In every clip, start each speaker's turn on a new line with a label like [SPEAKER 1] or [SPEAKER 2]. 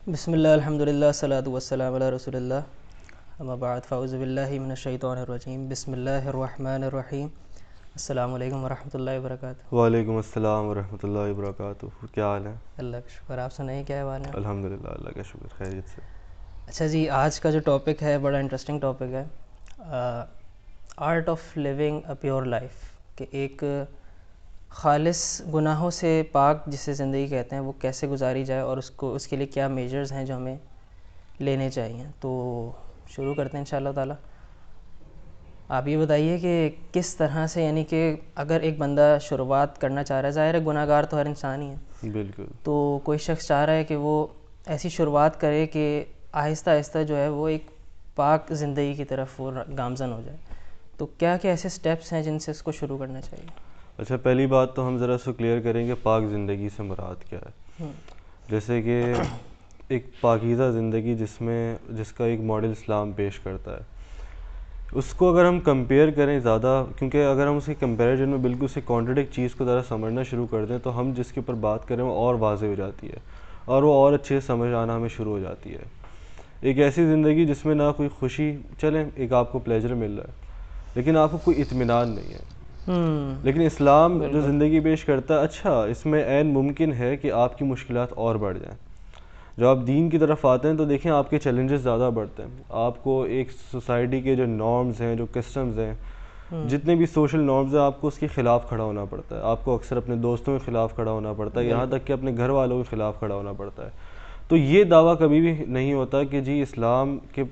[SPEAKER 1] بسم اللہ الحمد للہ الصلاۃ والسلام علی رسول اللہ اما بعد فاعوذ باللہ من الشیطان الرجیم بسم اللہ الرحمن الرحیم السلام علیکم ورحمۃ اللہ وبرکاتہ۔
[SPEAKER 2] وعلیکم السلام ورحمۃ اللہ وبرکاتہ۔ کیا حال ہے؟
[SPEAKER 1] اللہ کا شکر، آپ سنائیں کیا حال ہے؟
[SPEAKER 2] الحمدللہ، اللہ کا شکر، خیریت سے۔
[SPEAKER 1] اچھا جی، آج کا جو ٹاپک ہے بڑا انٹرسٹنگ ٹاپک ہے، art of living a pure life, کہ ایک خالص گناہوں سے پاک جسے زندگی کہتے ہیں وہ کیسے گزاری جائے اور اس کے لیے کیا میجرز ہیں جو ہمیں لینے چاہیے۔ تو شروع کرتے ہیں انشاءاللہ تعالی۔ آپ یہ بتائیے کہ کس طرح سے، یعنی کہ اگر ایک بندہ شروعات کرنا چاہ رہا ہے، ظاہر ہے گناہ گار تو ہر انسان ہی ہے،
[SPEAKER 2] بالکل۔
[SPEAKER 1] تو کوئی شخص چاہ رہا ہے کہ وہ ایسی شروعات کرے کہ آہستہ آہستہ جو ہے وہ ایک پاک زندگی کی طرف وہ گامزن ہو جائے، تو کیا کیا ایسے سٹیپس ہیں جن سے اس کو شروع کرنا چاہیے؟
[SPEAKER 2] اچھا، پہلی بات تو ہم ذرا سو کلیئر کریں کہ پاک زندگی سے مراد کیا ہے۔ جیسے کہ ایک پاکیزہ زندگی جس کا ایک ماڈل اسلام پیش کرتا ہے، اس کو اگر ہم کمپیئر کریں زیادہ، کیونکہ اگر ہم اس کے کمپیریزن میں بالکل سے کانٹرڈکٹ چیز کو ذرا سمجھنا شروع کر دیں تو ہم جس کے اوپر بات کریں وہ اور واضح ہو جاتی ہے اور وہ اور اچھے سے سمجھ آنا ہمیں شروع ہو جاتی ہے۔ ایک ایسی زندگی جس میں نہ کوئی خوشی، چلیں ایک آپ کو پلیجر مل رہا ہے لیکن آپ کو کوئی اطمینان نہیں ہے، لیکن اسلام جو زندگی پیش کرتا ہے، اچھا اس میں عین ممکن ہے کہ آپ کی مشکلات اور بڑھ جائیں۔ جب آپ دین کی طرف آتے ہیں تو دیکھیں آپ کے چیلنجز زیادہ بڑھتے ہیں، آپ کو ایک سوسائٹی کے جو نارمز ہیں، جو کسٹمز ہیں، جتنے بھی سوشل نارمز ہیں، آپ کو اس کے خلاف کھڑا ہونا پڑتا ہے۔ آپ کو اکثر اپنے دوستوں کے خلاف کھڑا ہونا پڑتا ہے، یہاں تک کہ اپنے گھر والوں کے خلاف کھڑا ہونا پڑتا ہے۔ تو یہ دعویٰ کبھی بھی نہیں ہوتا کہ جی اسلام کے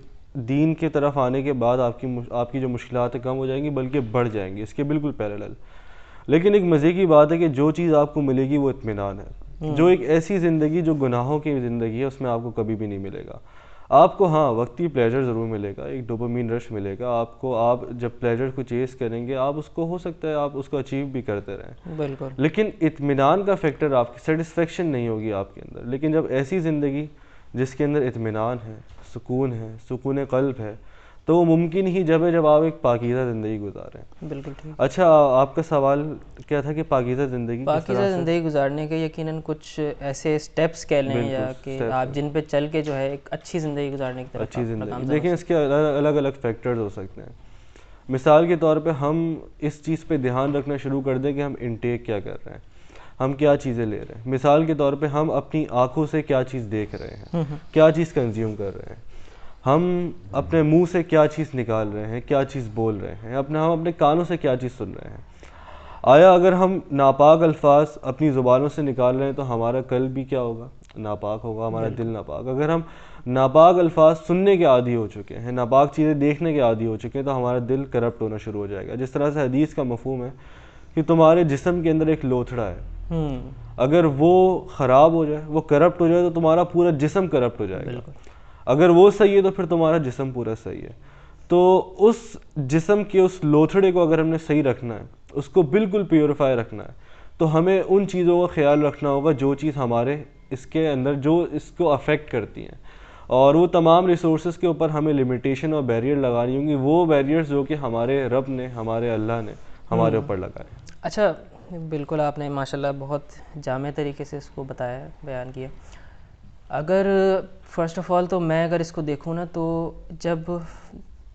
[SPEAKER 2] دین کی طرف آنے کے بعد آپ کی جو مشکلات کم ہو جائیں گی بلکہ بڑھ جائیں گی، اس کے بالکل پیرالل۔ لیکن ایک مزے کی بات ہے کہ جو چیز آپ کو ملے گی وہ اطمینان ہے۔ جو ایک ایسی زندگی جو گناہوں کی زندگی ہے، اس میں آپ کو کبھی بھی نہیں ملے گا۔ آپ کو ہاں وقتی پلیجر ضرور ملے گا، ایک ڈوپامین رش ملے گا آپ جب پلیجر کو چیز کریں گے، آپ اس کو ہو سکتا ہے آپ اس کو اچیو بھی کرتے رہیں،
[SPEAKER 1] بالکل،
[SPEAKER 2] لیکن اطمینان کا فیکٹر، آپ کی سیٹسفیکشن نہیں ہوگی آپ کے اندر۔ لیکن جب ایسی زندگی جس کے اندر اطمینان ہے، سکون قلب ہے، تو وہ ممکن ہی جب آپ ایک پاکیزہ زندگی گزاریں۔
[SPEAKER 1] بالکل ٹھیک۔
[SPEAKER 2] اچھا، آپ کا سوال کیا تھا کہ پاکیزہ زندگی کس طرح
[SPEAKER 1] پاکیزہ
[SPEAKER 2] سے؟
[SPEAKER 1] زندگی گزارنے کے یقیناً کچھ ایسے سٹیپس کہہ لیں یا کہ آپ جن پہ چل کے جو ہے ایک اچھی زندگی گزارنے کی طرف
[SPEAKER 2] اچھی زندگی،
[SPEAKER 1] گامزن ہو
[SPEAKER 2] دیکھیں اس کے الگ الگ فیکٹرز ہو سکتے ہیں۔ مثال کے طور پہ ہم اس چیز پہ دھیان رکھنا شروع کر دیں کہ ہم انٹیک کیا کر رہے ہیں، ہم کیا چیزیں لے رہے ہیں۔ مثال کے طور پہ ہم اپنی آنکھوں سے کیا چیز دیکھ رہے ہیں، کیا چیز کنزیوم کر رہے ہیں، ہم اپنے منہ سے کیا چیز نکال رہے ہیں، کیا چیز بول رہے ہیں، ہم اپنے کانوں سے کیا چیز سن رہے ہیں۔ آیا اگر ہم ناپاک الفاظ اپنی زبانوں سے نکال رہے ہیں تو ہمارا قلب بھی کیا ہوگا؟ ناپاک ہوگا، ہمارا دل ناپاک۔ اگر ہم ناپاک الفاظ سننے کے عادی ہو چکے ہیں، ناپاک چیزیں دیکھنے کے عادی ہو چکے ہیں، تو ہمارا دل کرپٹ ہونا شروع ہو جائے گا۔ جس طرح سے حدیث کا مفہوم ہے کہ تمہارے جسم کے اندر ایک لوتھڑا ہے، اگر وہ خراب ہو جائے، وہ کرپٹ ہو جائے، تو تمہارا پورا جسم کرپٹ ہو جائے گا۔ اگر وہ صحیح ہے تو پھر تمہارا جسم پورا صحیح ہے۔ تو اس جسم کے اس لوتھڑے کو اگر ہم نے صحیح رکھنا ہے، اس کو بالکل پیوریفائی رکھنا ہے، تو ہمیں ان چیزوں کا خیال رکھنا ہوگا جو چیز ہمارے اس کے اندر جو اس کو افیکٹ کرتی ہیں، اور وہ تمام ریسورسز کے اوپر ہمیں لمیٹیشن اور بیریئر لگانی ہوں گی، وہ بیریئرز جو کہ ہمارے رب نے، ہمارے اللہ نے ہمارے اوپر لگائے۔
[SPEAKER 1] اچھا، بالکل آپ نے ماشاءاللہ بہت جامع طریقے سے اس کو بتایا، بیان کیا۔ اگر فرسٹ آف آل تو میں اگر اس کو دیکھوں نا، تو جب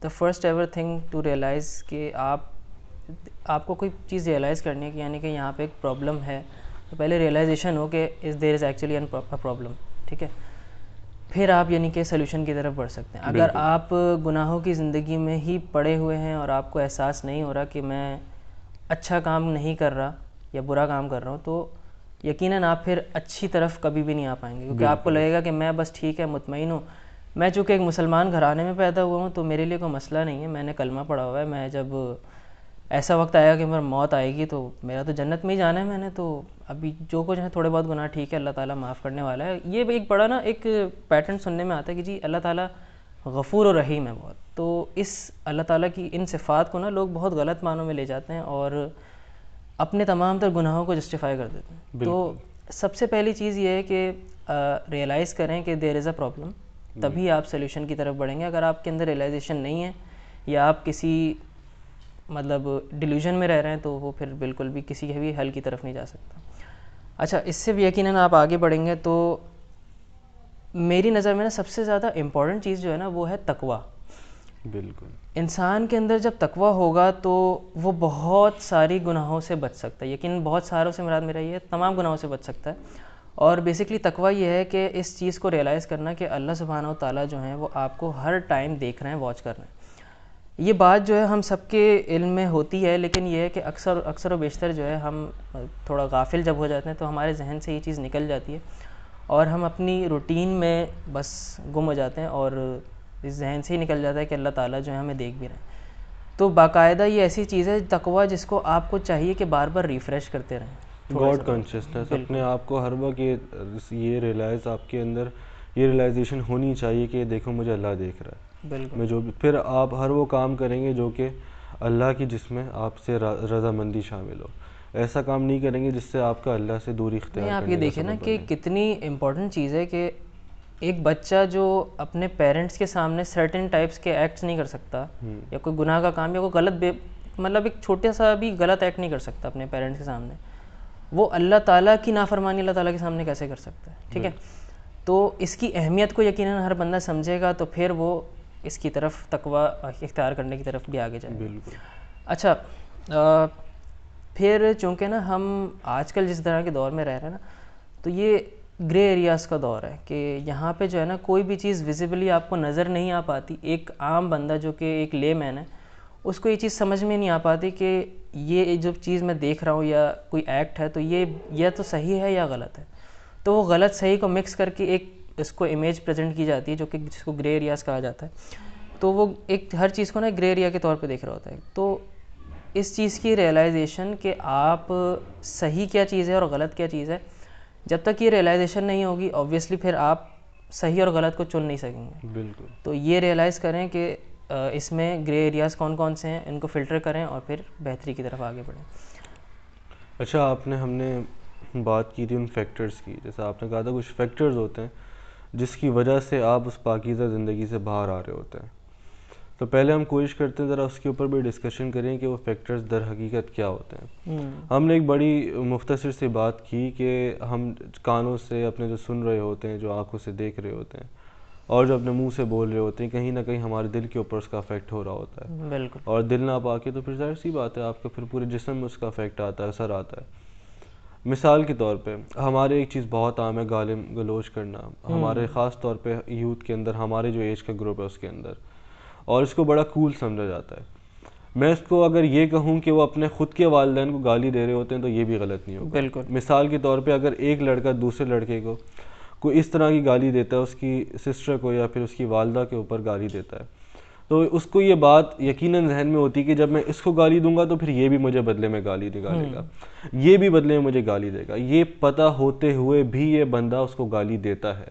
[SPEAKER 1] the first ever thing to realise کہ آپ کو کوئی چیز ریئلائز کرنی ہے کہ یعنی کہ یہاں پہ ایک پرابلم ہے، تو پہلے ریئلائزیشن ہو کہ دیر از ایکچولی این پرابلم، ٹھیک ہے، پھر آپ یعنی کہ سلیوشن کی طرف بڑھ سکتے ہیں۔ اگر آپ گناہوں کی زندگی میں ہی پڑے ہوئے ہیں اور آپ کو احساس نہیں ہو رہا کہ میں اچھا کام نہیں کر رہا یا برا کام کر رہا ہوں، تو یقیناً آپ پھر اچھی طرف کبھی بھی نہیں آ پائیں گے، کیونکہ آپ کو لگے گا کہ میں بس ٹھیک ہے، مطمئن ہوں، میں چونکہ ایک مسلمان گھرانے میں پیدا ہوا ہوں تو میرے لیے کوئی مسئلہ نہیں ہے، میں نے کلمہ پڑھا ہوا ہے، میں جب ایسا وقت آئے گا کہ میرا موت آئے گی تو میرا تو جنت میں ہی جانا ہے، میں نے تو ابھی جو کچھ ہے تھوڑے بہت گناہ ٹھیک ہے، اللہ تعالیٰ معاف کرنے والا ہے۔ یہ ایک بڑا نا ایک پیٹرن سننے میں آتا ہے کہ جی اللہ تعالیٰ غفور و رحیم ہے بہت، تو اس اللہ تعالیٰ کی ان صفات کو نا لوگ بہت غلط معنوں میں لے جاتے ہیں اور اپنے تمام تر گناہوں کو جسٹیفائی کر دیتے ہیں۔ تو سب سے پہلی چیز یہ ہے کہ ریئلائز کریں کہ دیر از اے پرابلم، تبھی آپ سلیوشن کی طرف بڑھیں گے۔ اگر آپ کے اندر ریئلائزیشن نہیں ہے یا آپ کسی مطلب ڈیلیوژن میں رہ رہے ہیں تو وہ پھر بالکل بھی کسی بھی حل کی طرف نہیں جا سکتا۔ اچھا، اس سے بھی یقیناً آپ آگے بڑھیں گے تو میری نظر میں نا سب سے زیادہ امپورٹنٹ چیز جو ہے نا وہ ہے تقویٰ.
[SPEAKER 2] بالکل.
[SPEAKER 1] انسان کے اندر جب تقویٰ ہوگا تو وہ بہت ساری گناہوں سے بچ سکتا ہے. یقیناً بہت ساروں سے مراد میرا یہ ہے تمام گناہوں سے بچ سکتا ہے. اور بیسکلی تقویٰ یہ ہے کہ اس چیز کو ریئلائز کرنا کہ اللہ سبحانہ و تعالیٰ جو ہیں وہ آپ کو ہر ٹائم دیکھ رہے ہیں, واچ کر رہے ہیں. یہ بات جو ہے ہم سب کے علم میں ہوتی ہے, لیکن یہ ہے کہ اکثر و بیشتر جو ہے ہم تھوڑا غافل جب ہو جاتے ہیں تو ہمارے ذہن سے یہ چیز نکل جاتی ہے اور ہم اپنی روٹین میں بس گم ہو جاتے ہیں اور اس ذہن سے ہی نکل جاتا ہے کہ اللہ تعالیٰ جو ہے ہمیں دیکھ بھی رہے ہیں. تو باقاعدہ یہ ایسی چیز ہے تقویٰ جس کو آپ کو چاہیے کہ بار بار ریفریش کرتے رہیں.
[SPEAKER 2] گاڈ کانشیسنس, اپنے آپ کو ہر وقت یہ ریئلائز آپ کے اندر یہ ریئلائزیشن ہونی چاہیے کہ دیکھو مجھے اللہ دیکھ رہا ہے.
[SPEAKER 1] بالکل.
[SPEAKER 2] میں جو پھر آپ ہر وہ کام کریں گے جو کہ اللہ کی جس میں آپ سے رضامندی شامل ہو. ایسا کام نہیں کریں گے جس سے آپ کا اللہ سے دوری اختیار
[SPEAKER 1] نہیں, آپ یہ دیکھیں نا کہ کتنی امپورٹنٹ چیز ہے کہ ایک بچہ جو اپنے پیرنٹس کے سامنے سرٹن ٹائپس کے ایکٹس نہیں کر سکتا یا کوئی گناہ کا کام یا کوئی غلط مطلب ایک چھوٹا سا بھی غلط ایکٹ نہیں کر سکتا اپنے پیرنٹس کے سامنے, وہ اللہ تعالیٰ کی نافرمانی اللہ تعالیٰ کے سامنے کیسے کر سکتا ہے. ٹھیک ہے, تو اس کی اہمیت کو یقیناً ہر بندہ سمجھے گا تو پھر وہ اس کی طرف تقویٰ اختیار کرنے کی طرف بھی آگے جائے.
[SPEAKER 2] بالکل.
[SPEAKER 1] اچھا, پھر چونکہ نا ہم آج کل جس طرح کے دور میں رہ رہے ہیں نا تو یہ گرے ایریاز کا دور ہے کہ یہاں پہ جو ہے نا کوئی بھی چیز ویزیبلی آپ کو نظر نہیں آ پاتی. ایک عام بندہ جو کہ ایک لے مین ہے اس کو یہ چیز سمجھ میں نہیں آ پاتی کہ یہ جو چیز میں دیکھ رہا ہوں یا کوئی ایکٹ ہے تو یہ یا تو صحیح ہے یا غلط ہے. تو وہ غلط صحیح کو مکس کر کے ایک اس کو امیج پریزنٹ کی جاتی ہے جو کہ جس کو گرے ایریاز کہا جاتا ہے. تو وہ ایک ہر چیز کو نا گرے ایریا کے طور پہ دیکھ رہا ہوتا ہے. تو اس چیز کی ریئلائزیشن کہ آپ صحیح کیا چیز ہے اور غلط کیا چیز ہے, جب تک یہ ریئلائزیشن نہیں ہوگی اوبویسلی پھر آپ صحیح اور غلط کو چن نہیں سکیں گے.
[SPEAKER 2] بالکل.
[SPEAKER 1] تو یہ ریئلائز کریں کہ اس میں گرے ایریاز کون کون سے ہیں, ان کو فلٹر کریں اور پھر بہتری کی طرف آگے بڑھیں.
[SPEAKER 2] اچھا, ہم نے بات کی تھی ان فیکٹرز کی, جیسا آپ نے کہا تھا کچھ فیکٹرز ہوتے ہیں جس کی وجہ سے آپ اس پاکیزہ زندگی سے باہر آ رہے ہوتے ہیں. تو پہلے ہم کوشش کرتے ہیں ذرا اس کے اوپر بھی ڈسکشن کریں کہ وہ فیکٹرز در حقیقت کیا ہوتے ہیں. ہم نے ایک بڑی مختصر سی بات کی کہ ہم کانوں سے اپنے جو سن رہے ہوتے ہیں, جو آنکھوں سے دیکھ رہے ہوتے ہیں اور جو اپنے منہ سے بول رہے ہوتے ہیں, کہیں نہ کہیں ہمارے دل کے اوپر اس کا افیکٹ ہو رہا ہوتا ہے.
[SPEAKER 1] بالکل.
[SPEAKER 2] اور دل نہ پاکے تو پھر ظاہر سی بات ہے آپ کا پھر پورے جسم میں اس کا افیکٹ آتا ہے, اثر آتا ہے. مثال کے طور پہ ہمارے ایک چیز بہت عام ہے گالم گلوچ کرنا, ہمارے خاص طور پہ یوتھ کے اندر, ہمارے جو ایج کا گروپ ہے اس کے اندر, اور اس کو بڑا کول سمجھا جاتا ہے. میں اس کو اگر یہ کہوں کہ وہ اپنے خود کے والدین کو گالی دے رہے ہوتے ہیں تو یہ بھی غلط نہیں ہوگا.
[SPEAKER 1] بالکل.
[SPEAKER 2] مثال کے طور پہ اگر ایک لڑکا دوسرے لڑکے کو کوئی اس طرح کی گالی دیتا ہے, اس کی سسٹر کو یا پھر اس کی والدہ کے اوپر گالی دیتا ہے, تو اس کو یہ بات یقیناً ذہن میں ہوتی ہے کہ جب میں اس کو گالی دوں گا تو پھر یہ بھی مجھے بدلے میں گالی نکالے گا, یہ بھی بدلے میں مجھے گالی دے گا. یہ پتہ ہوتے ہوئے بھی یہ بندہ اس کو گالی دیتا ہے.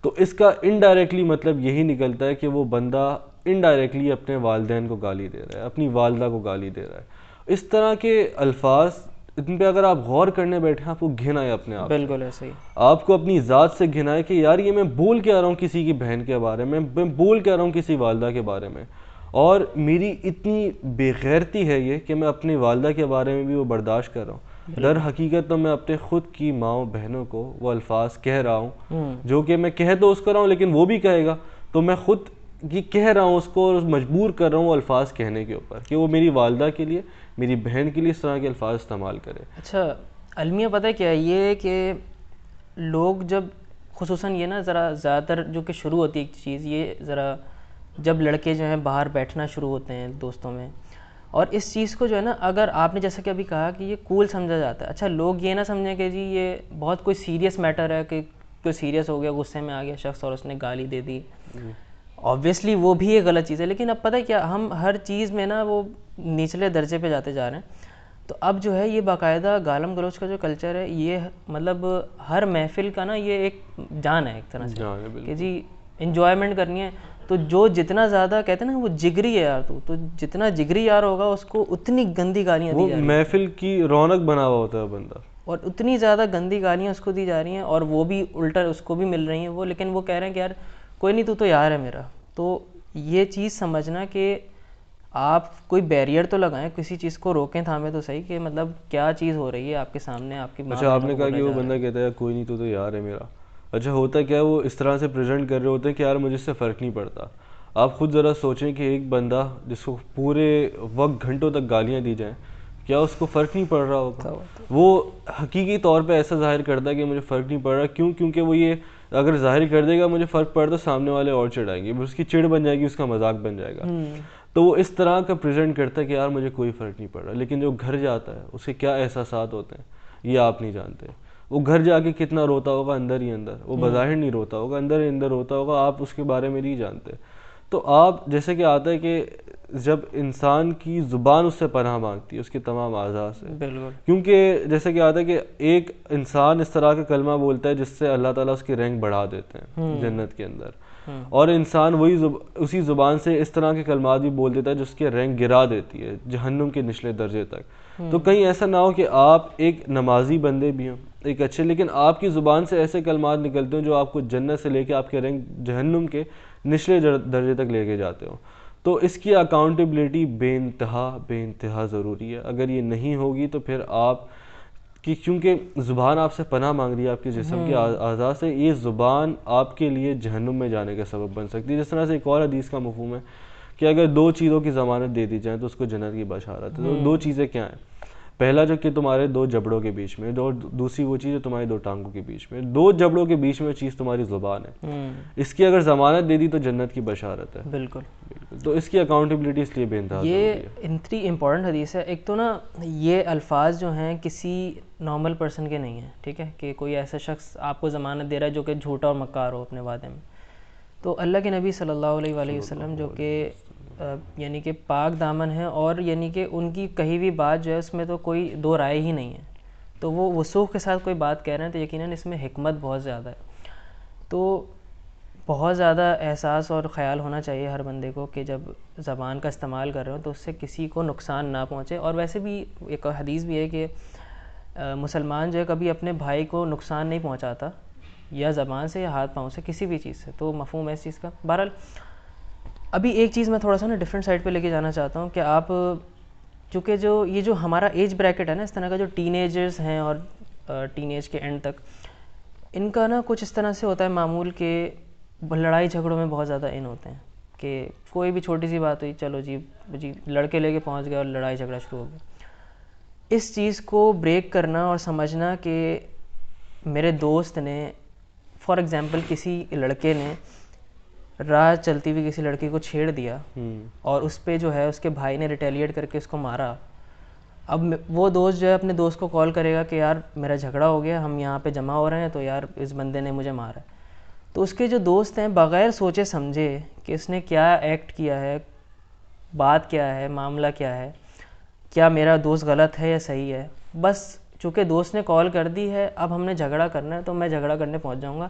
[SPEAKER 2] تو اس کا انڈائریکٹلی مطلب یہی نکلتا ہے کہ وہ بندہ انڈائریکٹلی اپنے والدین کو گالی دے رہا ہے, اپنی والدہ کو گالی دے رہا ہے. اس طرح کے الفاظ ان پہ اگر آپ غور کرنے بیٹھے آپ کو گھن آئے اپنے آپ.
[SPEAKER 1] بالکل ایسے ہی
[SPEAKER 2] آپ کو اپنی ذات سے گھن آئے کہ یار یہ میں بول کے آ رہا ہوں کسی کی بہن کے بارے میں بول کے آ رہا ہوں کسی والدہ کے بارے میں, اور میری اتنی بے غیرتی ہے یہ کہ میں اپنی والدہ کے بارے میں بھی وہ برداشت کر رہا ہوں. در حقیقت تو میں اپنے خود کی ماؤں بہنوں کو وہ الفاظ کہہ رہا ہوں جو کہ میں کہہ تو اس کو رہا ہوں لیکن وہ بھی کہے گا, تو میں خود یہ کہہ رہا ہوں اس کو اور مجبور کر رہا ہوں وہ الفاظ کہنے کے اوپر کہ وہ میری والدہ کے لیے, میری بہن کے لیے اس طرح کے الفاظ استعمال کرے.
[SPEAKER 1] اچھا المیہ پتہ کیا ہے یہ کہ لوگ جب خصوصاً یہ نا ذرا زیادہ تر جو کہ شروع ہوتی ہے ایک چیز, یہ ذرا جب لڑکے جو ہیں باہر بیٹھنا شروع ہوتے ہیں دوستوں میں, اور اس چیز کو جو ہے نا اگر آپ نے جیسا کہ ابھی کہا کہ یہ کول سمجھا جاتا ہے. اچھا لوگ یہ نہ سمجھیں کہ جی یہ بہت کوئی سیریس میٹر ہے کہ کوئی سیریس ہو گیا, غصے میں آ گیا شخص اور اس نے گالی دے دی. آبویسلی وہ بھی ایک غلط چیز ہے, لیکن اب پتہ کیا ہم ہر چیز میں نا وہ نچلے درجے پہ جاتے جا رہے ہیں. تو اب جو ہے یہ باقاعدہ گالم گلوچ کا جو کلچر ہے یہ مطلب ہر محفل کا نا یہ ایک جان ہے ایک طرح سے کہ جی انجوائمنٹ کرنی ہے. تو جو جتنا زیادہ کہتے ہیں نا وہ جگری ہے یار, تو جتنا جگری یار ہوگا اس کو اتنی گندی گالیاں دی جا رہی ہیں,
[SPEAKER 2] محفل کی رونق بنا ہوا ہوتا ہے بندہ,
[SPEAKER 1] اور اتنی زیادہ گندی گالیاں اس کو دی جا رہی ہیں اور وہ بھی الٹا اس کو بھی مل رہی ہیں وہ, لیکن وہ کہہ رہے ہیں کہ یار کوئی نہیں تو یار ہے میرا. تو یہ چیز سمجھنا کہ آپ کوئی بیریئر تو لگائیں, کسی چیز کو روکیں تھامیں تو صحیح کہ مطلب کیا چیز ہو رہی ہے آپ کے سامنے, آپ کی.
[SPEAKER 2] اچھا آپ نے کہا کہ وہ بندہ کہتا ہے کوئی نہیں تو یار ہے میرا, اچھا ہوتا کیا ہے, وہ اس طرح سے پریزنٹ کر رہے ہوتے ہیں کہ یار مجھے اس سے فرق نہیں پڑتا. آپ خود ذرا سوچیں کہ ایک بندہ جس کو پورے وقت گھنٹوں تک گالیاں دی جائیں, کیا اس کو فرق نہیں پڑ رہا ہوگا؟ وہ حقیقی طور پہ ایسا ظاہر کرتا ہے کہ مجھے فرق نہیں پڑ رہا. کیوں؟ کیونکہ وہ یہ اگر ظاہر کر دے گا مجھے فرق پڑ تو سامنے والے اور چڑھائیں گے, اس کی چڑ بن جائے گی, اس کا مذاق بن جائے گا. تو وہ اس طرح کا پریزنٹ کرتا ہے کہ یار مجھے کوئی فرق نہیں پڑ رہا. لیکن جو گھر جاتا ہے اس کے کیا احساسات ہوتے ہیں یہ آپ نہیں جانتے. وہ گھر جا کے کتنا روتا ہوگا اندر ہی اندر, وہ بظاہر نہیں روتا ہوگا, اندر ہی اندر روتا ہوگا, آپ اس کے بارے میں نہیں جانتے. تو آپ جیسے کہ آتا ہے کہ جب انسان کی زبان اس سے پناہ مانگتی ہے اس کے تمام اعضاء سے,
[SPEAKER 1] بالکل,
[SPEAKER 2] کیونکہ جیسے کہ آتا ہے کہ ایک انسان اس طرح کا کلمہ بولتا ہے جس سے اللہ تعالیٰ اس کی رینک بڑھا دیتے ہیں جنت کے اندر, اور انسان وہی اسی زبان سے اس طرح کے کلمات بھی بول دیتا ہے جس کی رینک گرا دیتی ہے جہنم کے نچلے درجے تک. تو کہیں ایسا نہ ہو کہ آپ ایک نمازی بندے بھی ہوں, ایک اچھے, لیکن آپ کی زبان سے ایسے کلمات نکلتے ہیں جو آپ کو جنت سے لے کے آپ کے رینک جہنم کے نچلے درجے تک لے کے جاتے ہوں. تو اس کی اکاؤنٹیبلٹی بے انتہا ضروری ہے. اگر یہ نہیں ہوگی تو پھر آپ کی, کیونکہ زبان آپ سے پناہ مانگ رہی ہے آپ کے جسم کے اعضاء سے, یہ زبان آپ کے لیے جہنم میں جانے کا سبب بن سکتی ہے. جس طرح سے ایک اور حدیث کا مفہوم ہے کہ اگر 2 چیزوں کی ضمانت دے دی جائے تو اس کو جنت کی بشارت ہے. تو 2 چیزیں کیا ہیں؟ پہلا جو کہ تمہارے 2 جبڑوں کے بیچ میں, اور دوسری وہ چیز جو تمہاری 2 ٹانگوں کے بیچ میں. 2 جبڑوں کے بیچ میں چیز تمہاری زبان ہے, اس کی اگر ضمانت دے دی تو جنت کی بشارت ہے.
[SPEAKER 1] بالکل.
[SPEAKER 2] تو اس کی اکاؤنٹیبلٹی اس لیے بے انتہا ضروری ہے.
[SPEAKER 1] یہ اتنی امپورٹنٹ حدیث ہے. ایک تو نا یہ الفاظ جو ہیں کسی نارمل پرسن کے نہیں ہیں, ٹھیک ہے, کہ کوئی ایسا شخص آپ کو ضمانت دے رہا ہے جو کہ جھوٹا اور مکار ہو اپنے وعدے میں. تو اللہ کے نبی صلی اللہ علیہ وآلہ وسلم جو کہ یعنی کہ پاک دامن ہے, اور یعنی کہ ان کی کہی ہوئی بات جو ہے اس میں تو کوئی 2 رائے ہی نہیں ہے. تو وہ وثوق کے ساتھ کوئی بات کہہ رہے ہیں تو یقیناً اس میں حکمت بہت زیادہ ہے. تو بہت زیادہ احساس اور خیال ہونا چاہیے ہر بندے کو کہ جب زبان کا استعمال کر رہے ہو تو اس سے کسی کو نقصان نہ پہنچے. اور ویسے بھی ایک حدیث بھی ہے کہ مسلمان جو ہے کبھی اپنے بھائی کو نقصان نہیں پہنچاتا, یا زبان سے یا ہاتھ پاؤں سے, کسی بھی چیز سے. تو مفہوم ہے اس چیز کا. بہرحال ابھی ایک چیز میں تھوڑا سا نا ڈفرینٹ سائڈ پہ لے کے جانا چاہتا ہوں کہ آپ چونکہ جو ہمارا ایج بریکٹ ہے نا اس طرح کا, جو ٹین ایجرز ہیں اور ٹین ایج کے اینڈ تک, ان کا نا کچھ اس طرح سے ہوتا ہے معمول کہ لڑائی جھگڑوں میں بہت زیادہ ان ہوتے ہیں کہ کوئی بھی چھوٹی سی بات ہوئی, چلو جی لڑکے لے کے پہنچ گئے اور لڑائی جھگڑا شروع ہو گیا. اس چیز کو بریک کرنا اور سمجھنا کہ میرے دوست نے فار ایگزامپل کسی لڑکے نے راہ چلتی ہوئی کسی لڑکی کو چھیڑ دیا اور اس پہ جو ہے اس کے بھائی نے ریٹیلیٹ کر کے اس کو مارا. اب وہ دوست جو ہے اپنے دوست کو کال کرے گا کہ یار میرا جھگڑا ہو گیا, ہم یہاں پہ جمع ہو رہے ہیں, تو یار اس بندے نے مجھے مارا. تو اس کے جو دوست ہیں بغیر سوچے سمجھے کہ اس نے کیا ایکٹ کیا ہے, بات کیا ہے, معاملہ کیا ہے, کیا میرا دوست غلط ہے یا صحیح ہے, بس چونکہ دوست نے کال کر دی ہے اب ہم نے جھگڑا کرنا ہے تو میں جھگڑا کرنے پہنچ جاؤں گا.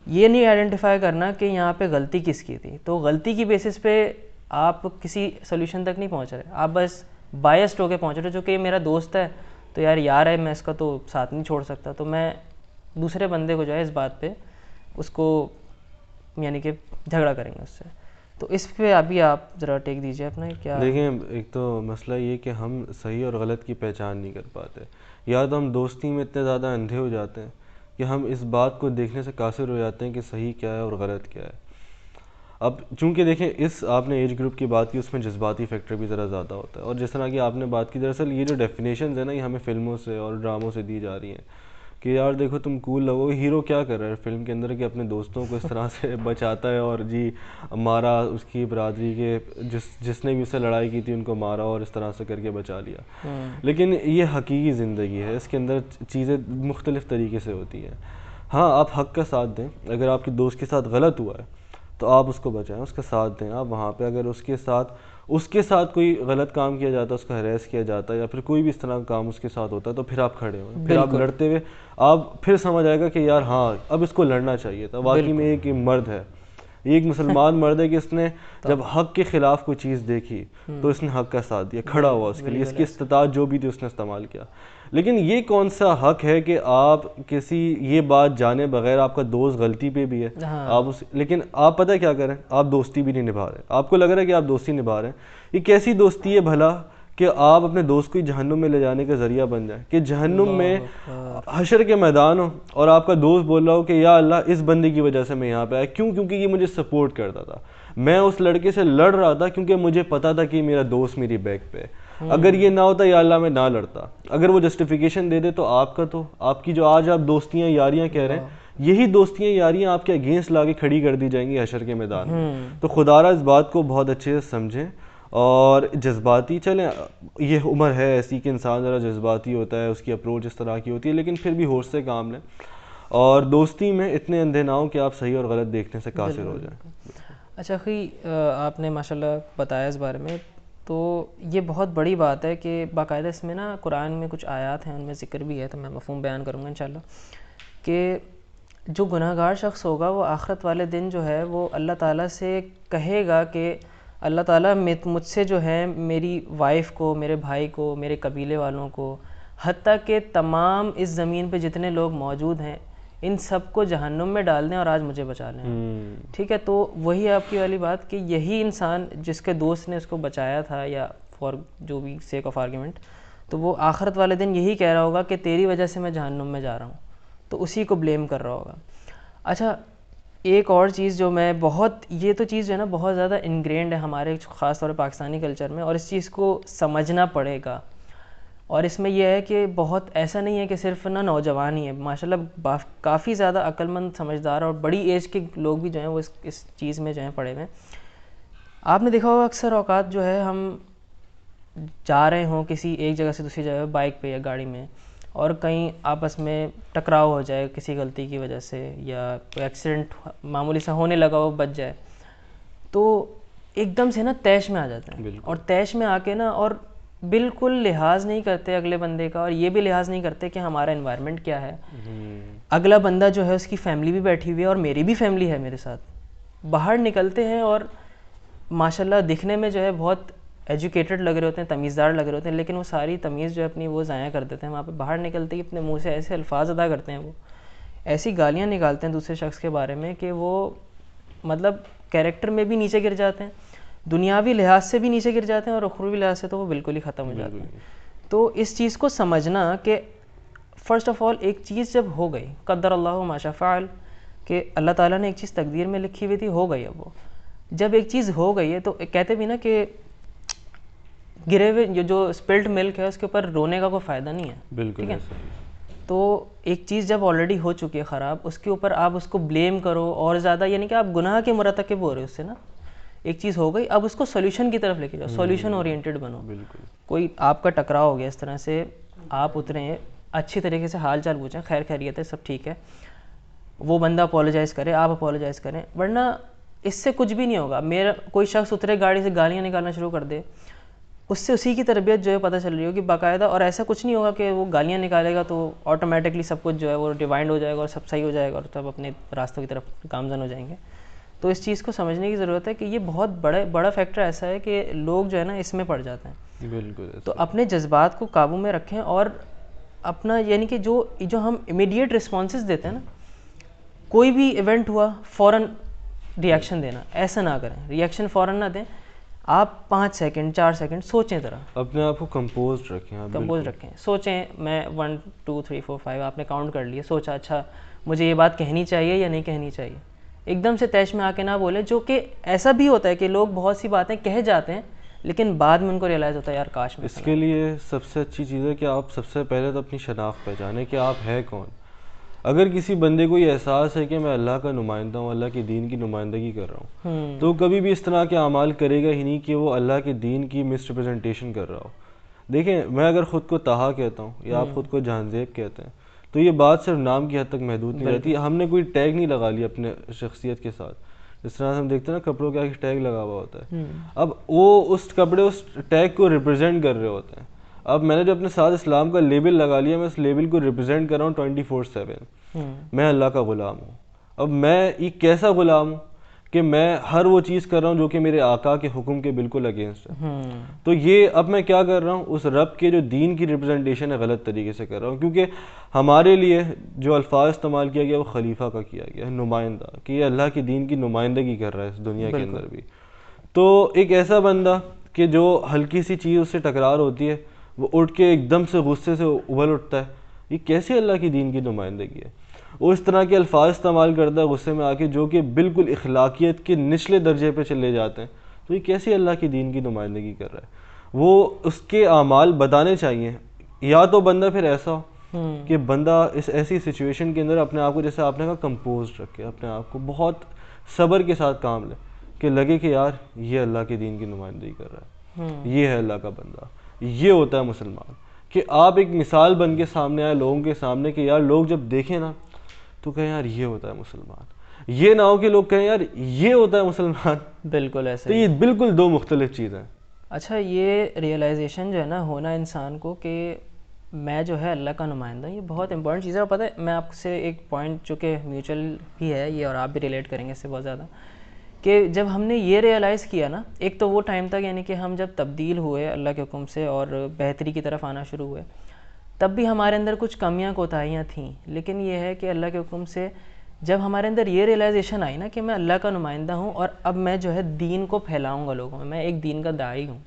[SPEAKER 1] یہ نہیں آئیڈینٹیفائی کرنا کہ یہاں پہ غلطی کس کی تھی. تو غلطی کی بیسس پہ آپ کسی سولوشن تک نہیں پہنچ رہے, آپ بس بائسڈ ہو کے پہنچ رہے ہو. جو کہ یہ میرا دوست ہے تو یار ہے, میں اس کا تو ساتھ نہیں چھوڑ سکتا, تو میں دوسرے بندے کو جو ہے اس بات پہ اس کو یعنی کہ جھگڑا کریں گے اس سے. تو اس پہ ابھی آپ ذرا ٹیک دیجیے اپنا. کیا
[SPEAKER 2] دیکھیں, ایک تو مسئلہ یہ کہ ہم صحیح اور غلط کی پہچان نہیں کر پاتے, یا تو ہم دوستی میں اتنے زیادہ اندھے ہو جاتے ہیں کہ ہم اس بات کو دیکھنے سے قاصر ہو جاتے ہیں کہ صحیح کیا ہے اور غلط کیا ہے. اب چونکہ دیکھیں آپ نے ایج گروپ کی بات کی, اس میں جذباتی فیکٹر بھی ذرا زیادہ ہوتا ہے. اور جس طرح کہ آپ نے بات کی, دراصل یہ جو ڈیفینیشنز ہیں نا یہ ہمیں فلموں سے اور ڈراموں سے دی جا رہی ہیں کہ یار دیکھو تم کول لگو. ہیرو کیا کر رہا ہے فلم کے اندر کہ اپنے دوستوں کو اس طرح سے بچاتا ہے, اور جی مارا اس کی برادری کے جس نے بھی اس سے لڑائی کی تھی ان کو مارا اور اس طرح سے کر کے بچا لیا. لیکن یہ حقیقی زندگی ہے, اس کے اندر چیزیں مختلف طریقے سے ہوتی ہیں. ہاں آپ حق کا ساتھ دیں, اگر آپ کے دوست کے ساتھ غلط ہوا ہے تو آپ اس کو بچائیں, اس کا ساتھ دیں. آپ وہاں پہ اگر اس کے ساتھ کوئی غلط کام کیا جاتا ہے, اس کا ہراس کیا جاتا ہے, یا پھر کوئی بھی اس طرح کا کام اس کے ساتھ ہوتا ہے, تو پھر آپ کھڑے ہوئے, پھر آپ لڑتے ہوئے آپ پھر سمجھ آئے گا کہ یار ہاں اب اس کو لڑنا چاہیے تھا. واقعی میں ایک مرد ہے, یہ ایک مسلمان مرد ہے کہ اس نے جب حق کے خلاف کوئی چیز دیکھی تو اس نے حق کا ساتھ دیا, کھڑا ہوا اس کے لیے, اس کی استطاعت جو بھی تھی اس نے استعمال کیا. لیکن یہ کون سا حق ہے کہ آپ کسی یہ بات جانے بغیر, آپ کا دوست غلطی پہ بھی ہے آپ لیکن آپ پتہ کیا کریں, آپ دوستی بھی نہیں نبھا رہے. آپ کو لگ رہا ہے کہ آپ دوستی نبھا رہے ہیں, یہ کیسی دوستی ہے بھلا کہ آپ اپنے دوست کو جہنم میں لے جانے کا ذریعہ بن جائیں, کہ جہنم میں حشر کے میدان ہو اور آپ کا دوست بول رہا ہو کہ یا اللہ اس بندے کی وجہ سے میں یہاں پہ آیا, کیوں؟ کیونکہ یہ مجھے سپورٹ کرتا تھا, میں اس لڑکے سے لڑ رہا تھا کیونکہ مجھے پتا تھا کہ میرا دوست میری بیک پہ ہے, اگر یہ نہ ہوتا یا اللہ میں نہ لڑتا. اگر وہ جسٹیفیکیشن دے دے تو آپ کی جو آج آپ دوستیاں یاریاں کہہ رہے ہیں, یہی دوستیاں یاریاں آپ کے اگینسٹ لا کے کھڑی کر دی جائیں گی حشر کے میدان میں. تو خدا را اس بات کو بہت اچھے سے سمجھیں, اور جذباتی چلیں, یہ عمر ہے ایسی کہ انسان ذرا جذباتی ہوتا ہے, اس کی اپروچ اس طرح کی ہوتی ہے, لیکن پھر بھی ہوش سے کام لیں, اور دوستی میں اتنے اندھے نہ ہوں کہ آپ صحیح اور غلط دیکھنے سے قاصر ہو جائیں.
[SPEAKER 1] اچھا اخی, آپ نے ماشاءاللہ بتایا اس بارے میں, تو یہ بہت بڑی بات ہے کہ باقاعدہ اس میں نا قرآن میں کچھ آیات ہیں, ان میں ذکر بھی ہے, تو میں مفہوم بیان کروں گا انشاءاللہ, کہ جو گناہ گار شخص ہوگا وہ آخرت والے دن جو ہے وہ اللہ تعالیٰ سے کہے گا کہ اللہ تعالیٰ مجھ سے جو ہے میری وائف کو, میرے بھائی کو, میرے قبیلے والوں کو, حتیٰ کہ تمام اس زمین پہ جتنے لوگ موجود ہیں ان سب کو جہنم میں ڈال دیں اور آج مجھے بچا لیں. ٹھیک ہے, تو وہی آپ کی والی بات کہ یہی انسان جس کے دوست نے اس کو بچایا تھا, یا فار جو بھی سیک آف آرگیومنٹ, تو وہ آخرت والے دن یہی کہہ رہا ہوگا کہ تیری وجہ سے میں جہنم میں جا رہا ہوں, تو اسی کو بلیم کر رہا ہوگا. اچھا, ایک اور چیز جو میں بہت, یہ تو چیز جو ہے نا بہت زیادہ انگرینڈ ہے ہمارے خاص طور پہ پاکستانی کلچر میں, اور اس چیز کو سمجھنا پڑے گا. اور اس میں یہ ہے کہ بہت ایسا نہیں ہے کہ صرف نا نوجوان ہی ہیں, ماشاءاللہ کافی زیادہ عقل مند, سمجھدار اور بڑی ایج کے لوگ بھی جو ہیں وہ اس چیز میں جو ہیں پڑے ہوئے ہیں. آپ نے دیکھا ہوگا اکثر اوقات جو ہے ہم جا رہے ہوں کسی ایک جگہ سے دوسری جگہ بائک پہ یا گاڑی میں, اور کہیں آپس میں ٹکراؤ ہو جائے کسی غلطی کی وجہ سے, یا کوئی ایکسیڈنٹ معمولی سا ہونے لگا ہو, بچ جائے, تو ایک دم سے نا طیش میں آ جاتے ہیں, اور طیش میں آ کے نا اور بالکل لحاظ نہیں کرتے اگلے بندے کا, اور یہ بھی لحاظ نہیں کرتے کہ ہمارا انوائرمنٹ کیا ہے. اگلا بندہ جو ہے اس کی فیملی بھی بیٹھی ہوئی ہے, اور میری بھی فیملی ہے میرے ساتھ. باہر نکلتے ہیں اور ماشاءاللہ دکھنے میں جو ہے بہت ایجوکیٹڈ لگ رہے ہوتے ہیں, تمیزدار لگ رہے ہوتے ہیں, لیکن وہ ساری تمیز جو ہے اپنی وہ ضائع کر دیتے ہیں. وہاں پہ باہر نکلتے ہی اپنے منہ سے ایسے الفاظ ادا کرتے ہیں, وہ ایسی گالیاں نکالتے ہیں دوسرے شخص کے بارے میں کہ وہ مطلب کیریکٹر میں بھی نیچے گر جاتے ہیں, دنیاوی لحاظ سے بھی نیچے گر جاتے ہیں, اور اخروی لحاظ سے تو وہ بالکل ہی ختم ہو جاتے ہیں. تو اس چیز کو سمجھنا کہ فرسٹ آف آل ایک چیز جب ہو گئی, قدر اللہ ما شاء فعل, کہ اللہ تعالیٰ نے ایک چیز تقدیر میں لکھی ہوئی تھی, ہو گئی. اب وہ جب ایک چیز ہو گئی ہے تو کہتے بھی نا کہ گرے ہوئے جو اسپلٹ ملک ہے اس کے اوپر رونے کا کوئی فائدہ نہیں ہے.
[SPEAKER 2] بالکل.
[SPEAKER 1] تو ایک چیز جب آلریڈی ہو چکی ہے خراب, اس کے اوپر آپ اس کو بلیم کرو اور زیادہ, یعنی کہ آپ گناہ کے مرتکب ہو رہے ہو اس سے نا. ایک چیز ہو گئی, اب اس کو سولوشن کی طرف لے کے جاؤ, سولوشن اورینٹڈ بنو. کوئی آپ کا ٹکراؤ ہو گیا اس طرح سے, آپ اتریں, اچھی طریقے سے حال چال پوچھیں, خیر خیریت ہے, سب ٹھیک ہے, وہ بندہ اپولوجائز کرے, آپ اپولوجائز کریں, ورنہ اس سے کچھ بھی نہیں ہوگا. میرا کوئی شخص اترے گاڑی سے گالیاں نکالنا شروع کر دے, اس سے اسی کی تربیت جو ہے پتہ چل رہی ہوگی باقاعدہ, اور ایسا کچھ نہیں ہوگا کہ وہ گالیاں نکالے گا تو آٹومیٹکلی سب کچھ جو ہے وہ ڈیوائنڈ ہو جائے گا اور سب صحیح ہو جائے گا اور سب اپنے راستوں کی طرف گامزن ہو جائیں گے. تو اس چیز کو سمجھنے کی ضرورت ہے کہ یہ بہت بڑا فیکٹر ایسا ہے کہ لوگ جو ہے نا اس میں پڑ جاتے ہیں.
[SPEAKER 2] بالکل.
[SPEAKER 1] تو اپنے جذبات کو قابو میں رکھیں, اور اپنا یعنی کہ جو ہم امیڈیٹ رسپانسز دیتے ہیں نا, کوئی بھی ایونٹ ہوا فوراً ریئیکشن دینا, ایسا نہ کریں, ریئیکشن فوراً نہ دیں. آپ 5 سیکنڈ 4 سیکنڈ سوچیں, ذرا
[SPEAKER 2] اپنے آپ کو کمپوزڈ رکھیں,
[SPEAKER 1] سوچیں. میں 1 2 3 4 5 آپ نے کاؤنٹ کر لیے, سوچا اچھا مجھے یہ بات کہنی چاہیے یا نہیں کہنی چاہیے. ایک دم سے طیش میں آ کے نہ بولیں, جو کہ ایسا بھی ہوتا ہے کہ لوگ بہت سی باتیں کہہ جاتے ہیں لیکن بعد میں ان کو ریئلائز ہوتا ہے یار کاش میں.
[SPEAKER 2] اس کے لیے سب سے اچھی چیز ہے کہ آپ سب سے پہلے تو اپنی شناخت پہچانیں کہ آپ ہے کون. اگر کسی بندے کو یہ احساس ہے کہ میں اللہ کا نمائندہ ہوں, اللہ کے دین کی نمائندگی کر رہا ہوں, تو کبھی بھی اس طرح کے اعمال کرے گا ہی نہیں کہ وہ اللہ کے دین کی مس ریپرزنٹیشن کر رہا ہو. دیکھیں, میں اگر خود کو طہا کہتا ہوں یا آپ خود کو جہانزیب کہتے ہیں تو یہ بات صرف نام کی حد تک محدود نہیں رہتی. ہم نے کوئی ٹیگ نہیں لگا لیا اپنے شخصیت کے ساتھ, جس طرح سے ہم دیکھتے ہیں نا کپڑوں کے آگے ٹیگ لگا ہوا ہوتا ہے. اب وہ اس کپڑے اس ٹیگ کو ریپرزینٹ کر رہے ہوتے ہیں. اب میں نے جو اپنے ساتھ اسلام کا لیبل لگا لیا, میں اس لیبل کو ریپرزینٹ کر رہا ہوں 24/7. میں اللہ کا غلام ہوں. اب میں ایک کیسا غلام ہوں کہ میں ہر وہ چیز کر رہا ہوں جو کہ میرے آقا کے حکم کے بالکل اگینسٹ ہے. تو یہ اب میں کیا کر رہا ہوں, اس رب کے جو دین کی ریپرزنٹیشن ہے غلط طریقے سے کر رہا ہوں, کیونکہ ہمارے لیے جو الفاظ استعمال کیا گیا وہ خلیفہ کا کیا گیا ہے, نمائندہ, کہ یہ اللہ کے دین کی نمائندگی کر رہا ہے اس دنیا کے اندر بھی. تو ایک ایسا بندہ کہ جو ہلکی سی چیز اس سے ٹکرار ہوتی ہے وہ اٹھ کے ایک دم سے غصے سے ابل اٹھتا ہے. یہ کیسے اللہ کی دین کی نمائندگی ہے؟ وہ اس طرح کے الفاظ استعمال کرتا ہے غصے میں آ کے جو کہ بالکل اخلاقیت کے نچلے درجے پہ چلے جاتے ہیں. تو یہ کیسے اللہ کی دین کی نمائندگی کر رہا ہے؟ وہ اس کے اعمال بتانے چاہیے. یا تو بندہ پھر ایسا ہو کہ بندہ اس ایسی سچویشن کے اندر اپنے آپ کو, جیسے آپ نے کہا, کمپوزڈ رکھے, اپنے آپ کو بہت صبر کے ساتھ کام لے, کہ لگے کہ یار یہ اللہ کے دین کی نمائندگی کر رہا ہے, یہ ہے اللہ کا بندہ. یہ ہوتا ہے مسلمان, کہ آپ ایک مثال بن کے سامنے آئے لوگوں کے سامنے, کہ یار لوگ جب دیکھیں نا تو کہیں یار یہ ہوتا ہے مسلمان. یہ نہ ہو کہ لوگ کہیں یار یہ ہوتا ہے مسلمان.
[SPEAKER 1] بالکل ایسا.
[SPEAKER 2] تو یہ بالکل دو مختلف چیزیں ہیں.
[SPEAKER 1] اچھا, یہ ریئلائزیشن جو ہے نا ہونا انسان کو کہ میں جو ہے اللہ کا نمائندہ, یہ بہت امپورٹنٹ چیز ہے. اور پتہ ہے میں آپ سے ایک پوائنٹ جو کہ میوچل بھی ہے یہ, اور آپ بھی ریلیٹ کریں گے اس سے بہت زیادہ, کہ جب ہم نے یہ ریئلائز کیا نا, ایک تو وہ ٹائم تک یعنی کہ ہم جب تبدیل ہوئے اللہ کے حکم سے اور بہتری کی طرف آنا شروع ہوئے, تب بھی ہمارے اندر کچھ کمیاں کوتاہیاں تھیں. لیکن یہ ہے کہ اللہ کے حکم سے جب ہمارے اندر یہ ریئلائزیشن آئی نا کہ میں اللہ کا نمائندہ ہوں اور اب میں جو ہے دین کو پھیلاؤں گا لوگوں میں ایک دین کا داعی ہوں,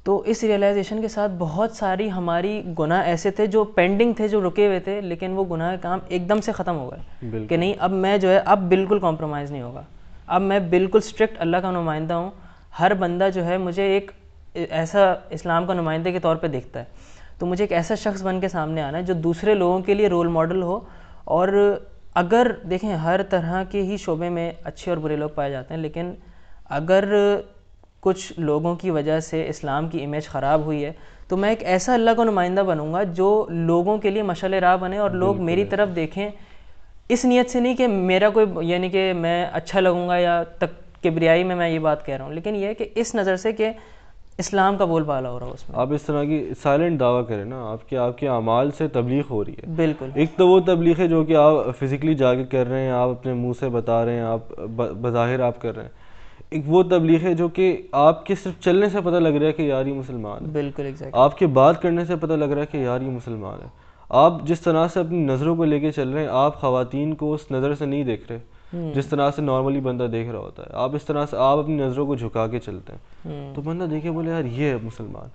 [SPEAKER 1] تو اس ریئلائزیشن کے ساتھ بہت ساری ہماری گناہ ایسے تھے جو پینڈنگ تھے, جو رکے ہوئے تھے, لیکن وہ گناہ کام ایک دم سے ختم ہو گئے کہ نہیں اب میں جو ہے اب بالکل کمپرومائز نہیں ہوگا, اب میں بالکل اسٹرکٹ اللہ کا نمائندہ ہوں. ہر بندہ جو ہے مجھے ایک ایسا اسلام کا نمائندہ کے طور پہ دیکھتا ہے, تو مجھے ایک ایسا شخص بن کے سامنے آنا ہے جو دوسرے لوگوں کے لیے رول ماڈل ہو. اور اگر دیکھیں ہر طرح کے ہی شعبے میں اچھے اور برے لوگ پائے جاتے ہیں, لیکن اگر کچھ لوگوں کی وجہ سے اسلام کی امیج خراب ہوئی ہے تو میں ایک ایسا اللہ کا نمائندہ بنوں گا جو لوگوں کے لیے مشعل راہ بنے اور لوگ میری طرف دیکھیں, اس نیت سے نہیں کہ میرا کوئی یعنی کہ میں اچھا لگوں گا یا کبریائی میں یہ بات کہہ رہا ہوں, لیکن یہ ہے کہ اس نظر سے کہ اسلام کا بول بالا ہو رہا ہو اس میں.
[SPEAKER 2] آپ اس طرح کی سائلنٹ دعویٰ کریں نا, آپ کے اعمال سے تبلیغ ہو رہی ہے.
[SPEAKER 1] بالکل.
[SPEAKER 2] ایک تو وہ تبلیغ ہے جو کہ آپ فزیکلی جا کے کر رہے ہیں, آپ اپنے منہ سے بتا رہے ہیں, آپ بظاہر آپ کر رہے ہیں. ایک وہ تبلیغ ہے جو کہ آپ کے صرف چلنے سے پتہ لگ رہا ہے کہ یار یہ مسلمان ہے.
[SPEAKER 1] بالکل ایگزیکٹ.
[SPEAKER 2] آپ کے بات کرنے سے پتہ لگ رہا ہے کہ یار یہ مسلمان ہے. آپ جس طرح سے اپنی نظروں کو لے کے چل رہے ہیں, آپ خواتین کو اس نظر سے نہیں دیکھ رہے جس طرح سے نارملی بندہ دیکھ رہا ہوتا ہے. آپ اس طرح سے آپ اپنی نظروں کو جھکا کے چلتے ہیں, تو بندہ دیکھے بولے یار یہ ہے مسلمان.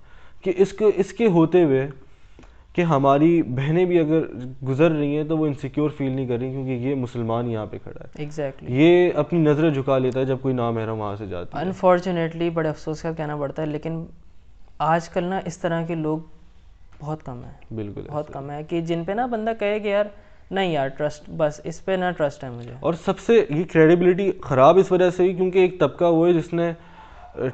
[SPEAKER 2] کہ اس کے ہوتے ہوئے کہ ہماری بہنیں بھی اگر گزر رہی ہیں تو وہ انسیکیور فیل نہیں کر رہی کیونکہ یہ مسلمان یہاں پہ کھڑا ہے.
[SPEAKER 1] ایگزیکٹلی.
[SPEAKER 2] یہ اپنی نظریں جھکا لیتا ہے جب کوئی نامحرم وہاں سے جاتا ہے.
[SPEAKER 1] انفارچونیٹلی بڑے افسوس کا کہنا پڑتا ہے, لیکن آج کل نا اس طرح کے لوگ بہت کم ہیں. بالکل بہت کم ہے کہ جن پہ نا بندہ کہے کہ یار نہیں یار ٹرسٹ, بس اس پہ نہ ٹرسٹ ہے مجھے.
[SPEAKER 2] اور سب سے یہ کریڈیبلٹی خراب اس وجہ سے ہوئی کیونکہ ایک طبقہ وہ ہے جس نے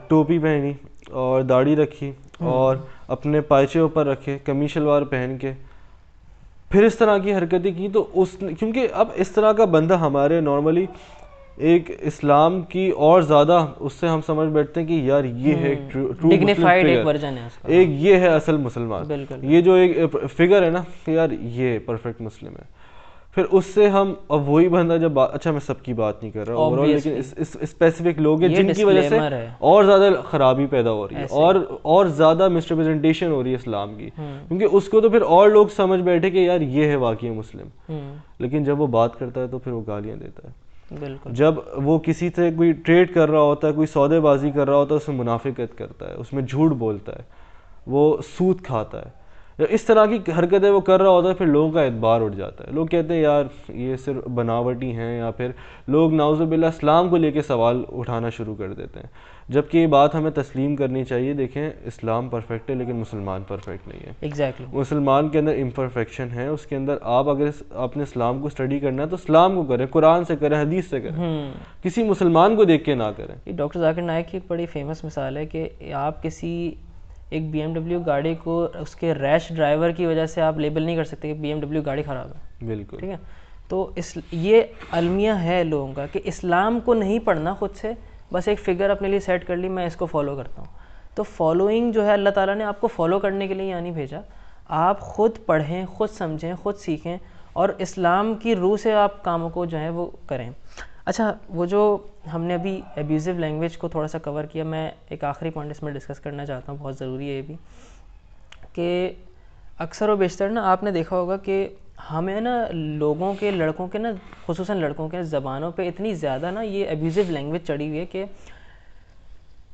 [SPEAKER 2] ٹوپی پہنی اور داڑھی رکھی اور اپنے پائچے اوپر رکھے, قمیص شلوار پہن کے پھر اس طرح کی حرکتیں کی. تو کیونکہ اب اس طرح کا بندہ ہمارے نارملی ایک اسلام کی اور زیادہ اس سے ہم سمجھ بیٹھتے ہیں کہ یار یہ ہے
[SPEAKER 1] ڈگنیفائڈ ایک ورژن ہے اس کا,
[SPEAKER 2] ایک یہ ہے اصل مسلمان.
[SPEAKER 1] بالکل.
[SPEAKER 2] یہ جو ایک فگر ہے نا کہ یار یہ پرفیکٹ مسلم ہے, پھر اس سے ہم اب وہی بندہ جب اچھا میں سب کی بات نہیں کر رہا اوور آل, لیکن اسپیسیفک لوگ ہیں جن کی وجہ سے اور زیادہ خرابی پیدا ہو رہی ہے اور زیادہ مسریپریزنٹیشن ہو رہی ہے اسلام کی, کیونکہ اس کو تو پھر اور لوگ سمجھ بیٹھے کہ یار یہ ہے واقعی مسلم, لیکن جب وہ بات کرتا ہے تو پھر وہ گالیاں دیتا ہے.
[SPEAKER 1] بالکل.
[SPEAKER 2] جب وہ کسی سے کوئی ٹریڈ کر رہا ہوتا ہے, کوئی سودے بازی کر رہا ہوتا ہے, اس میں منافقت کرتا ہے, اس میں جھوٹ بولتا ہے, وہ سود کھاتا ہے, اس طرح کی حرکتیں وہ کر رہا ہوتا ہے, پھر لوگوں کا اعتبار اٹھ جاتا ہے. لوگ کہتے ہیں یار یہ صرف بناوٹی ہیں, یا پھر لوگ نعوذ باللہ اسلام کو لے کے سوال اٹھانا شروع کر دیتے ہیں, جبکہ یہ بات ہمیں تسلیم کرنی چاہیے. دیکھیں اسلام پرفیکٹ ہے لیکن مسلمان پرفیکٹ نہیں ہے.
[SPEAKER 1] ایگزیکٹلی.
[SPEAKER 2] مسلمان کے اندر امپرفیکشن ہے, اس کے اندر آپ اگر اپنے اسلام کو اسٹڈی کرنا ہے تو اسلام کو کریں, قرآن سے کریں, حدیث سے کریں, کسی مسلمان کو دیکھ کے نہ کریں.
[SPEAKER 1] ڈاکٹر ذاکر نائک کی ایک بڑی فیمس مثال ہے کہ آپ کسی ایک بی ایم ڈبلیو گاڑی کو اس کے ریش ڈرائیور کی وجہ سے آپ لیبل نہیں کر سکتے کہ بی ایم ڈبلیو گاڑی خراب ہے.
[SPEAKER 2] بالکل.
[SPEAKER 1] ٹھیک ہے, تو یہ المیہ ہے لوگوں کا کہ اسلام کو نہیں پڑھنا خود سے, بس ایک فگر اپنے لیے سیٹ کر لی میں اس کو فالو کرتا ہوں. تو فالوئنگ جو ہے اللہ تعالیٰ نے آپ کو فالو کرنے کے لیے یہاں نہیں بھیجا, آپ خود پڑھیں, خود سمجھیں, خود سیکھیں اور اسلام کی روح سے آپ کاموں کو جو ہے وہ کریں. اچھا, وہ جو ہم نے ابھی ایبیوزو لینگویج کو تھوڑا سا کور کیا, میں ایک آخری پوائنٹ اس میں ڈسکس کرنا چاہتا ہوں, بہت ضروری ہے یہ بھی, کہ اکثر و بیشتر نا آپ نے دیکھا ہوگا کہ ہمیں نا لوگوں کے, لڑکوں کے نا, خصوصاً لڑکوں کے زبانوں پہ اتنی زیادہ نا یہ ایبیوزو لینگویج چڑھی ہوئی ہے کہ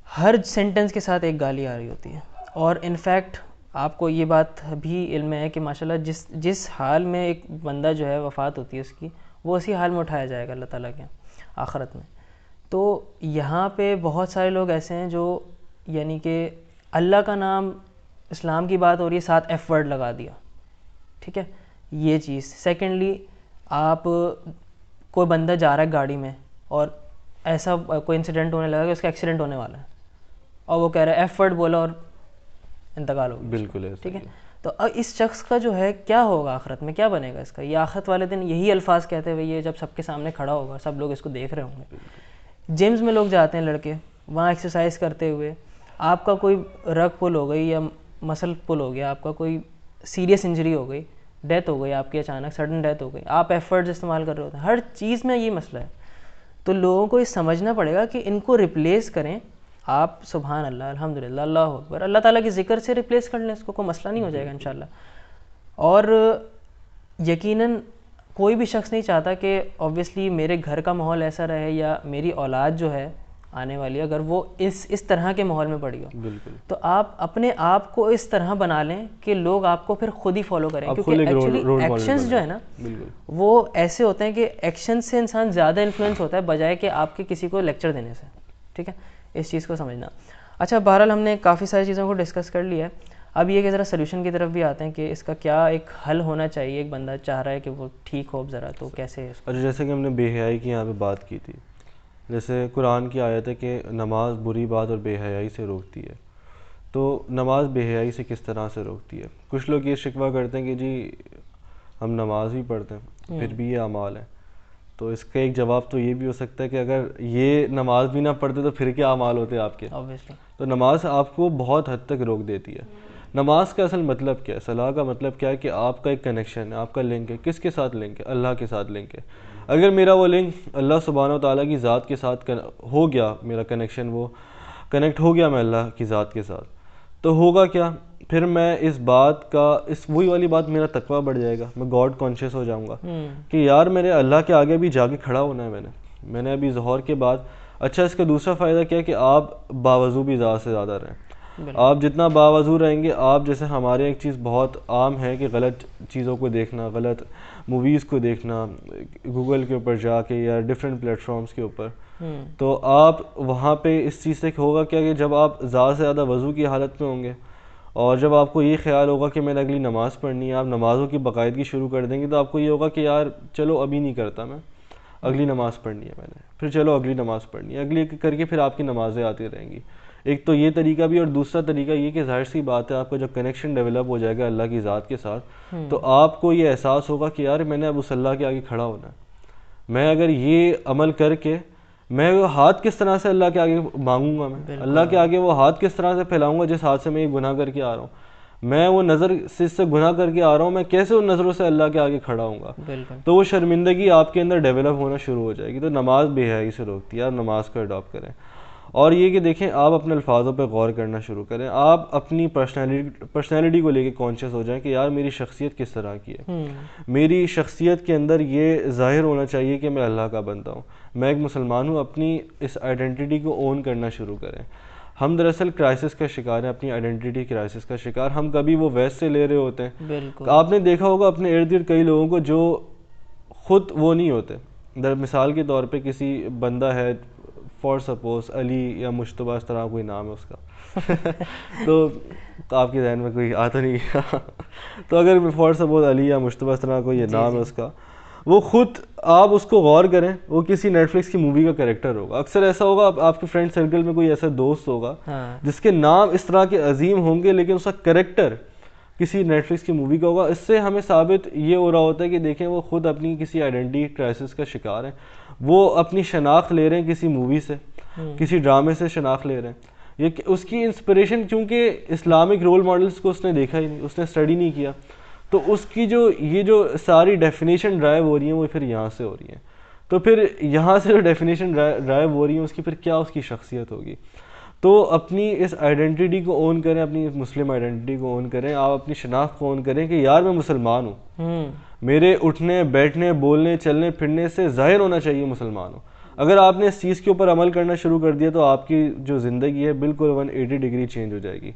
[SPEAKER 1] ہر سینٹنس کے ساتھ ایک گالی آ رہی ہوتی ہے. اور انفیکٹ آپ کو یہ بات بھی علم ہے کہ ماشاءاللہ جس حال میں ایک بندہ جو ہے وفات ہوتی ہے اس کی, وہ اسی حال میں اٹھایا جائے گا اللہ تعالیٰ کے آخرت میں. تو یہاں پہ بہت سارے لوگ ایسے ہیں جو یعنی کہ اللہ کا نام, اسلام کی بات ہو رہی ہے, ساتھ ایف ورڈ لگا دیا, ٹھیک ہے, یہ چیز. سیکنڈلی آپ کوئی بندہ جا رہا ہے گاڑی میں اور ایسا کوئی انسیڈنٹ ہونے لگا کہ اس کا ایکسیڈنٹ ہونے والا ہے, اور وہ کہہ رہا ہے ایف ورڈ بولا اور انتقال ہو گیا.
[SPEAKER 2] بالکل
[SPEAKER 1] ٹھیک ہے, تو اب اس شخص کا جو ہے کیا ہوگا آخرت میں, کیا بنے گا اس کا؟ یہ آخرت والے دن یہی الفاظ کہتے ہوئے یہ جب سب کے سامنے کھڑا ہوگا, سب لوگ اس کو دیکھ رہے ہوں گے. جمز میں لوگ جاتے ہیں لڑکے, وہاں ایکسرسائز کرتے ہوئے آپ کا کوئی رگ پل ہو گئی یا مسل پل ہو گیا, آپ کا کوئی سیریس انجری ہو گئی, ڈیتھ ہو گئی آپ کی, اچانک سڈن ڈیتھ ہو گئی, آپ ایفرٹس استعمال کر رہے ہوتے ہیں, ہر چیز میں یہ مسئلہ ہے. تو لوگوں کو یہ سمجھنا پڑے گا کہ ان کو ریپلیس کریں. آپ سبحان اللہ, الحمدللہ, اللہ اکبر, اللہ تعالیٰ کے ذکر سے ریپلیس کر لیں اس کو, کوئی مسئلہ نہیں ہو جائے گا انشاءاللہ. اور یقیناً کوئی بھی شخص نہیں چاہتا کہ آبویسلی میرے گھر کا ماحول ایسا رہے یا میری اولاد جو ہے آنے والی اگر وہ اس طرح کے ماحول میں پڑی ہو.
[SPEAKER 2] بالکل.
[SPEAKER 1] تو آپ اپنے آپ کو اس طرح بنا لیں کہ لوگ آپ کو پھر خود ہی فالو کریں, کیونکہ ایکچولی ایکشنز جو ہے نا وہ ایسے ہوتے ہیں کہ ایکشن سے انسان زیادہ انفلوئنس ہوتا ہے بجائے کہ آپ کے کسی کو لیکچر دینے سے. ٹھیک ہے, اس چیز کو سمجھنا. اچھا, بہرحال ہم نے کافی ساری چیزوں کو ڈسکس کر لیا ہے. اب یہ کہ ذرا سلیوشن کی طرف بھی آتے ہیں کہ اس کا کیا ایک حل ہونا چاہیے. ایک بندہ چاہ رہا ہے کہ وہ ٹھیک ہو ذرا, تو کیسے؟
[SPEAKER 2] اچھا, جیسے کہ ہم نے بے حیائی کی یہاں پہ بات کی تھی, جیسے قرآن کی آیت ہے کہ نماز بری بات اور بے حیائی سے روکتی ہے. تو نماز بے حیائی سے کس طرح سے روکتی ہے؟ کچھ لوگ یہ شکوہ کرتے ہیں کہ جی ہم نماز بھی پڑھتے ہیں پھر بھی یہ اعمال ہیں. تو اس کا ایک جواب تو یہ بھی ہو سکتا ہے کہ اگر یہ نماز بھی نہ پڑھتے تو پھر کیا اعمال ہوتے آپ کے؟ تو نماز آپ کو بہت حد تک روک دیتی ہے. نماز کا اصل مطلب کیا ہے؟ صلاح کا مطلب کیا ہے کہ آپ کا ایک کنیکشن ہے, آپ کا لنک ہے. کس کے ساتھ لنک ہے؟ اللہ کے ساتھ لنک ہے. اگر میرا وہ لنک اللہ سبحانہ و تعالیٰ کی ذات کے ساتھ ہو گیا, میرا کنیکشن وہ کنیکٹ ہو گیا میں اللہ کی ذات کے ساتھ, تو ہوگا کیا؟ پھر میں اس بات کا وہی والی بات, میرا تقویٰ بڑھ جائے گا, میں گاڈ کانشیس ہو جاؤں گا کہ یار میرے اللہ کے آگے بھی جا کے کھڑا ہونا ہے میں نے ابھی ظہر کے بعد. اچھا, اس کا دوسرا فائدہ کیا ہے کہ آپ باوضو بھی زیادہ سے زیادہ رہیں. آپ جتنا باوضو رہیں گے, آپ جیسے ہمارے ایک چیز بہت عام ہے کہ غلط چیزوں کو دیکھنا, غلط موویز کو دیکھنا گوگل کے اوپر جا کے یا ڈفرینٹ پلیٹ فارمس کے اوپر, تو آپ وہاں پہ اس چیز سے ہوگا کیا کہ جب آپ زیادہ سے زیادہ وضو کی حالت میں ہوں گے اور جب آپ کو یہ خیال ہوگا کہ میں نے اگلی نماز پڑھنی ہے, آپ نمازوں کی باقاعدگی شروع کر دیں گے, تو آپ کو یہ ہوگا کہ یار چلو ابھی نہیں کرتا, میں اگلی نماز پڑھنی ہے میں نے, پھر چلو اگلی نماز پڑھنی ہے, اگلی کر کے پھر آپ کی نمازیں آتی رہیں گی. ایک تو یہ طریقہ بھی, اور دوسرا طریقہ یہ کہ ظاہر سی بات ہے آپ کا جب کنیکشن ڈیولپ ہو جائے گا اللہ کی ذات کے ساتھ, تو آپ کو یہ احساس ہوگا کہ یار میں نے اب اس اللہ کے آگے کھڑا ہونا ہے. میں اگر یہ عمل کر کے میں وہ ہاتھ کس طرح سے اللہ کے آگے مانگوں گا, میں اللہ کے آگے وہ ہاتھ کس طرح سے پھیلاؤں گا جس ہاتھ سے میں یہ گناہ کر کے آ رہا ہوں, میں وہ نظر سے اس سے گناہ کر کے آ رہا ہوں, میں کیسے ان نظروں سے اللہ کے آگے کھڑا ہوں گا. تو وہ شرمندگی آپ کے اندر ڈیولپ ہونا شروع ہو جائے گی. تو نماز بے حیائی سے روکتی ہے, آپ نماز کو اڈاپٹ کریں. اور یہ کہ دیکھیں, آپ اپنے الفاظوں پہ غور کرنا شروع کریں, آپ اپنی پرسنالٹی کو لے کے کانشیس ہو جائیں کہ یار میری شخصیت کس طرح کی ہے. میری شخصیت کے اندر یہ ظاہر ہونا چاہیے کہ میں اللہ کا بندہ ہوں, میں ایک مسلمان ہوں. اپنی اس آئیڈینٹی کو اون کرنا شروع کریں. ہم دراصل کرائسس کا شکار ہیں, اپنی آئیڈینٹی کرائسس کا شکار. ہم کبھی وہ ویسٹ سے لے رہے ہوتے ہیں. آپ نے دیکھا ہوگا اپنے ارد گرد کئی لوگوں کو جو خود وہ نہیں ہوتے. مثال کے طور پہ کسی بندہ ہے, فار سپوز علی یا مشتبہ, اس طرح کوئی نام ہے اس کا تو آپ کے ذہن میں کوئی آتا نہیں ہے تو اگر فار سپوز علی یا مشتبہ اس طرح کوئی نام ہے اس کا, وہ خود آپ اس کو غور کریں, وہ کسی نیٹ فلکس کی مووی کا کریکٹر ہوگا. اکثر ایسا ہوگا آپ کے فرینڈ سرکل میں کوئی ایسا دوست ہوگا جس کے نام اس طرح کے عظیم ہوں گے لیکن اس کا کریکٹر کسی نیٹ فلکس کی مووی کا ہوگا. اس سے ہمیں ثابت یہ ہو رہا ہوتا ہے کہ دیکھیں وہ خود اپنی کسی آئیڈینٹی کرائسس کا شکار ہیں. وہ اپنی شناخت لے رہے ہیں کسی مووی سے, کسی ڈرامے سے شناخت لے رہے ہیں. یہ اس کی انسپریشن, چونکہ اسلامک رول ماڈلس کو اس نے دیکھا ہی نہیں, اس نے اسٹڈی نہیں کیا, تو اس کی یہ جو ساری ڈیفینیشن ڈرائیو ہو رہی ہیں وہ پھر یہاں سے ہو رہی ہیں. تو پھر یہاں سے جو ڈیفینیشن ڈرائیو ہو رہی ہیں اس کی پھر کیا اس کی شخصیت ہوگی. تو اپنی اس آئیڈینٹی کو اون کریں, اپنی مسلم آئیڈینٹی کو اون کریں, آپ اپنی شناخت کو اون کریں کہ یار میں مسلمان ہوں. میرے اٹھنے بیٹھنے بولنے چلنے پھرنے سے ظاہر ہونا چاہیے مسلمان ہوں. اگر آپ نے اس چیز کے اوپر عمل کرنا شروع کر دیا تو آپ کی جو زندگی ہے بالکل 180 ڈگری چینج ہو جائے گی.